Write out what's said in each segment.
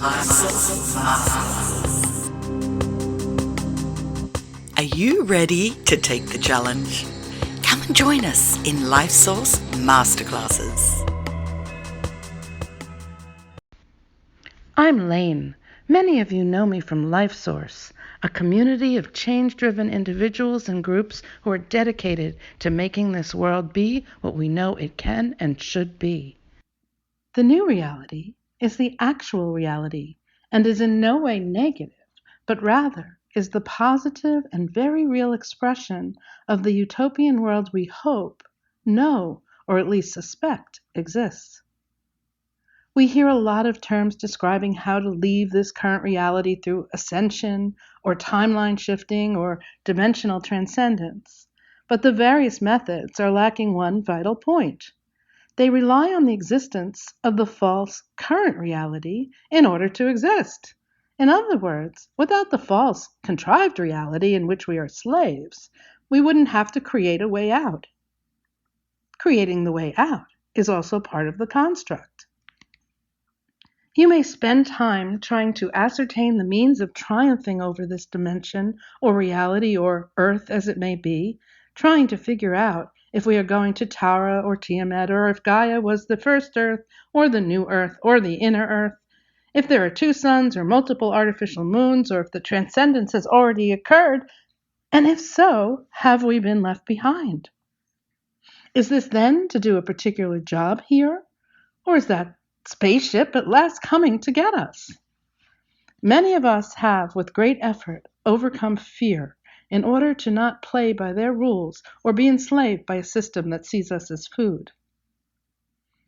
Are you ready to take the challenge? Come and join us in LifeSource Masterclasses. I'm Lane. Many of you know me from LifeSource, a community of change-driven individuals and groups who are dedicated to making this world be what we know it can and should be. The new reality is the actual reality and is in no way negative, but rather is the positive and very real expression of the utopian world we hope, know, or at least suspect exists. We hear a lot of terms describing how to leave this current reality through ascension, or timeline shifting, or dimensional transcendence. But the various methods are lacking one vital point. They rely on the existence of the false current reality in order to exist. In other words, without the false contrived reality in which we are slaves, we wouldn't have to create a way out. Creating the way out is also part of the construct. You may spend time trying to ascertain the means of triumphing over this dimension or reality or Earth as it may be, trying to figure out if we are going to Tara or Tiamat, or if Gaia was the first Earth or the new Earth or the inner Earth, if there are two suns or multiple artificial moons, or if the transcendence has already occurred, and if so, have we been left behind? Is this then to do a particular job here, or is that spaceship at last coming to get us? Many of us have, with great effort, overcome fear in order to not play by their rules or be enslaved by a system that sees us as food.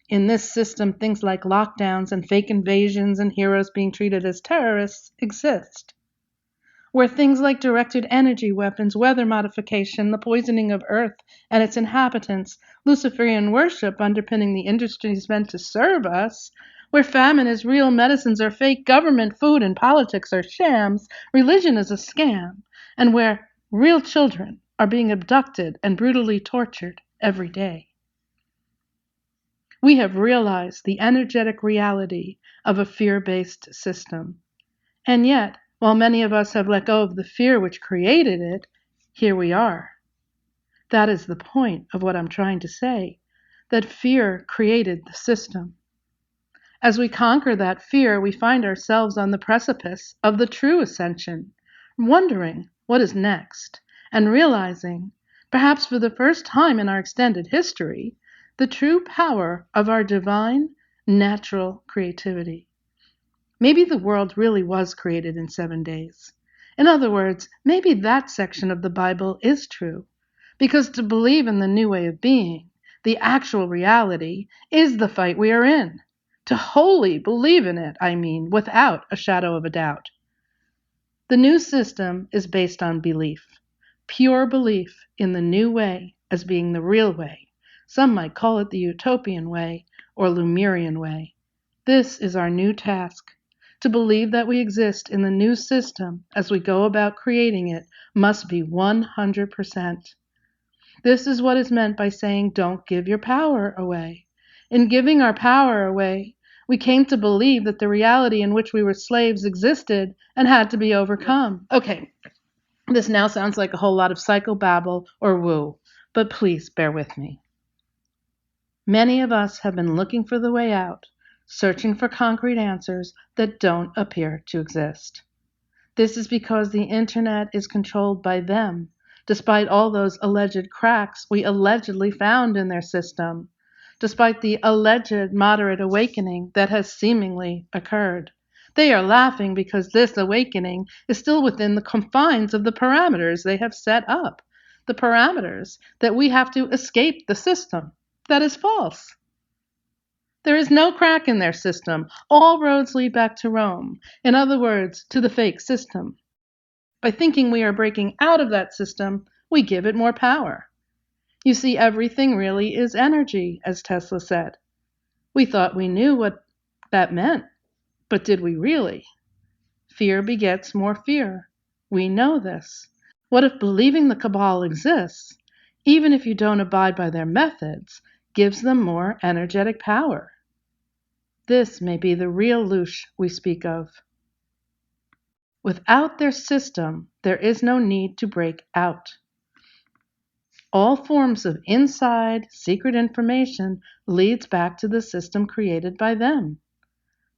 In this system, things like lockdowns and fake invasions and heroes being treated as terrorists exist. Where things like directed energy weapons, weather modification, the poisoning of Earth and its inhabitants, Luciferian worship underpinning the industries meant to serve us, where famine is real, medicines are fake, government, food, and politics are shams, religion is a scam, and where real children are being abducted and brutally tortured every day. We have realized the energetic reality of a fear-based system. And yet, while many of us have let go of the fear which created it, here we are. That is the point of what I'm trying to say, that fear created the system. As we conquer that fear, we find ourselves on the precipice of the true ascension, wondering what is next, and realizing, perhaps for the first time in our extended history, the true power of our divine, natural creativity. Maybe the world really was created in 7 days. In other words, maybe that section of the Bible is true, because to believe in the new way of being, the actual reality, is the fight we are in. To wholly believe in it, I mean, without a shadow of a doubt. The new system is based on belief, pure belief in the new way as being the real way. Some might call it the utopian way or Lemurian way. This is our new task. To believe that we exist in the new system as we go about creating it must be 100%. This is what is meant by saying, don't give your power away. In giving our power away, we came to believe that the reality in which we were slaves existed and had to be overcome. Okay, this now sounds like a whole lot of psychobabble or woo, but please bear with me. Many of us have been looking for the way out, searching for concrete answers that don't appear to exist. This is because the internet is controlled by them, despite all those alleged cracks we allegedly found in their system, despite the alleged moderate awakening that has seemingly occurred. They are laughing because this awakening is still within the confines of the parameters they have set up, the parameters that we have to escape the system. That is false. There is no crack in their system. All roads lead back to Rome. In other words, to the fake system. By thinking we are breaking out of that system, we give it more power. You see, everything really is energy, as Tesla said. We thought we knew what that meant, but did we really? Fear begets more fear. We know this. What if believing the cabal exists, even if you don't abide by their methods, gives them more energetic power? This may be the real loosh we speak of. Without their system, there is no need to break out. All forms of inside, secret information leads back to the system created by them.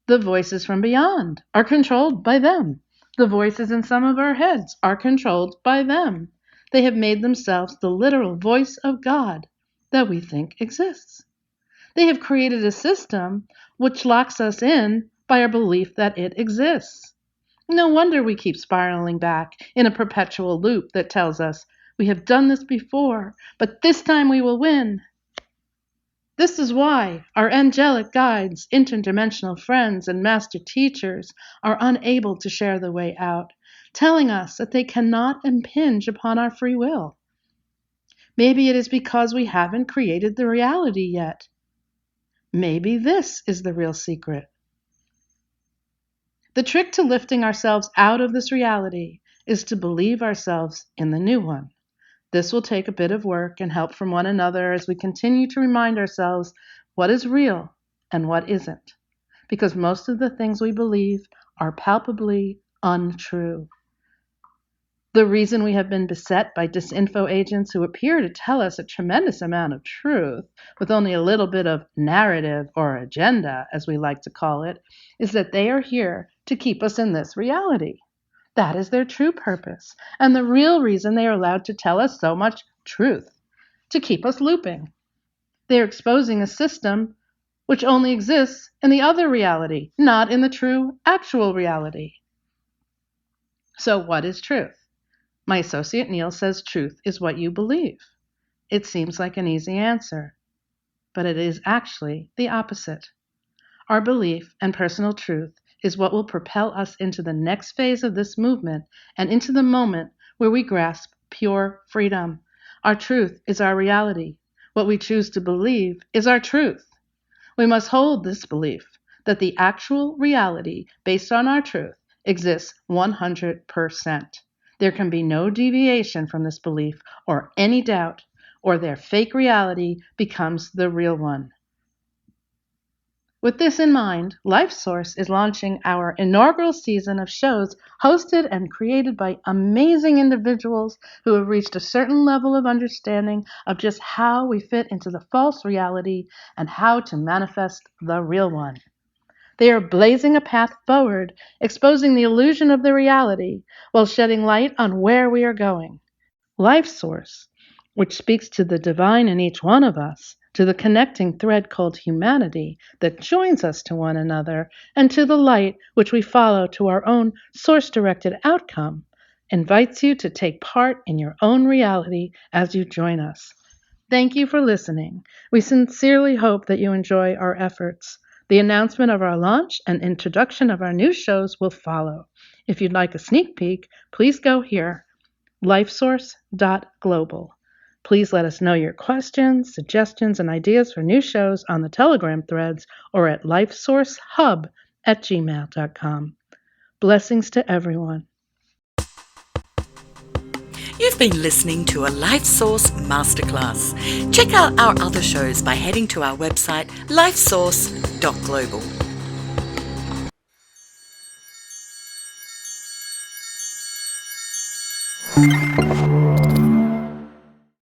The voices from beyond are controlled by them. The voices in some of our heads are controlled by them. They have made themselves the literal voice of God that we think exists. They have created a system which locks us in by our belief that it exists. No wonder we keep spiraling back in a perpetual loop that tells us, we have done this before, but this time we will win. This is why our angelic guides, interdimensional friends, and master teachers are unable to share the way out, telling us that they cannot impinge upon our free will. Maybe it is because we haven't created the reality yet. Maybe this is the real secret. The trick to lifting ourselves out of this reality is to believe ourselves in the new one. This will take a bit of work and help from one another as we continue to remind ourselves what is real and what isn't, because most of the things we believe are palpably untrue. The reason we have been beset by disinfo agents who appear to tell us a tremendous amount of truth with only a little bit of narrative or agenda, as we like to call it, is that they are here to keep us in this reality. That is their true purpose, and the real reason they are allowed to tell us so much truth, to keep us looping. They are exposing a system which only exists in the other reality, not in the true, actual reality. So what is truth? My associate Neil says truth is what you believe. It seems like an easy answer, but it is actually the opposite. Our belief and personal truth is what will propel us into the next phase of this movement and into the moment where we grasp pure freedom. Our truth is our reality. What we choose to believe is our truth. We must hold this belief that the actual reality based on our truth exists 100%. There can be no deviation from this belief or any doubt, or their fake reality becomes the real one. With this in mind, LifeSource is launching our inaugural season of shows hosted and created by amazing individuals who have reached a certain level of understanding of just how we fit into the false reality and how to manifest the real one. They are blazing a path forward, exposing the illusion of the reality while shedding light on where we are going. LifeSource, which speaks to the divine in each one of us, to the connecting thread called humanity that joins us to one another, and to the light which we follow to our own source-directed outcome, invites you to take part in your own reality as you join us. Thank you for listening. We sincerely hope that you enjoy our efforts. The announcement of our launch and introduction of our new shows will follow. If you'd like a sneak peek, please go here, lifesource.global. Please let us know your questions, suggestions, and ideas for new shows on the Telegram threads or at lifesourcehub@gmail.com. Blessings to everyone. You've been listening to a LifeSource Masterclass. Check out our other shows by heading to our website, lifesource.global.